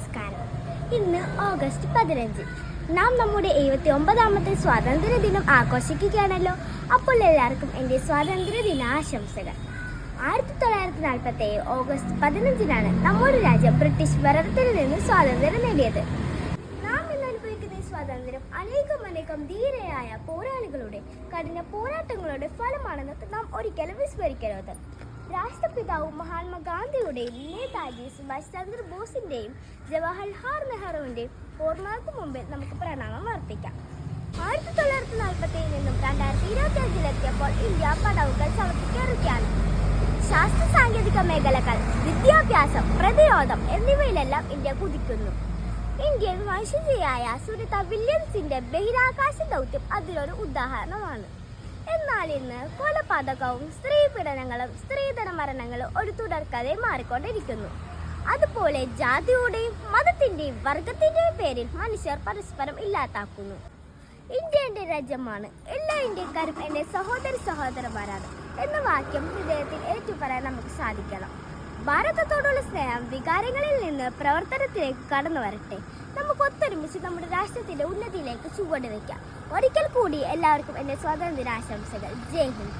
നമസ്കാരം. ഇന്ന് ഓഗസ്റ്റ് 15. നാം നമ്മുടെ 79ാമത്തെ സ്വാതന്ത്ര്യ ദിനം ആഘോഷിക്കുകയാണല്ലോ. അപ്പോൾ എല്ലാവർക്കും എൻ്റെ സ്വാതന്ത്ര്യ ദിനാശംസകൾ. 1947 ഓഗസ്റ്റ് 15 നമ്മുടെ രാജ്യം ബ്രിട്ടീഷ് ഭരണത്തിൽ നിന്ന് സ്വാതന്ത്ര്യം നേടിയത്. നാം ഇന്ന് അനുഭവിക്കുന്ന ഈ സ്വാതന്ത്ര്യം അനേകം ധീരയായ പോരാളികളുടെ കഠിന പോരാട്ടങ്ങളുടെ ഫലമാണെന്ന് നാം ഒരിക്കലും വിസ്മരിക്കരുത്. രാഷ്ട്രപിതാവ് മഹാത്മാഗാന്ധിയുടെയും നേതാജി സുഭാഷ് ചന്ദ്രബോസിന്റെയും ജവഹർലാൽ നെഹ്റുവിന്റെയും ഓർമ്മകൾക്ക് മുമ്പിൽ നമുക്ക് പ്രണാമം അർപ്പിക്കാം. 1947 നിന്നും 2025 ഇന്ത്യ പടവുകൾ ചവിട്ടിക്കേറുകയാണ്. ശാസ്ത്ര സാങ്കേതിക മേഖലകൾ, വിദ്യാഭ്യാസം, പ്രതിരോധം എന്നിവയിലെല്ലാം ഇന്ത്യ കുതിക്കുന്നു. ഇന്ത്യൻ വംശജയായ സുനിത വില്യംസിന്റെ ബഹിരാകാശ ദൗത്യം അതിലൊരു ഉദാഹരണമാണ്. എന്നാൽ ഇന്ന് കൊലപാതകവും സ്ത്രീ പീഡനങ്ങളും സ്ത്രീധന മരണങ്ങളും ഒരു തുടർക്കഥയെ മാറിക്കൊണ്ടിരിക്കുന്നു. അതുപോലെ ജാതിയുടെയും മതത്തിന്റെയും വർഗത്തിന്റെയും പേരിൽ മനുഷ്യർ പരസ്പരം ഇല്ലാതാക്കുന്നു. ഇന്ത്യ എൻ്റെ രാജ്യമാണ്, എല്ലാ ഇന്ത്യക്കാരും എൻ്റെ സഹോദരന്മാരാണ് എന്ന വാക്യം ഹൃദയത്തിൽ ഏറ്റുപറയാൻ നമുക്ക് സാധിക്കണം. ഭാരതത്തോടുള്ള സ്നേഹം വികാരങ്ങളിൽ നിന്ന് പ്രവർത്തനത്തിലേക്ക് കടന്നു വരട്ടെ. നമുക്ക് ഒത്തൊരുമിച്ച് നമ്മുടെ രാഷ്ട്രത്തിന്റെ ഉന്നതിയിലേക്ക് ചുവടുവെക്കാം. ഒരിക്കൽ കൂടി എല്ലാവർക്കും എൻ്റെ സ്വാതന്ത്ര്യ ദിനാശംസകൾ. ജയ് ഹിന്ദ്.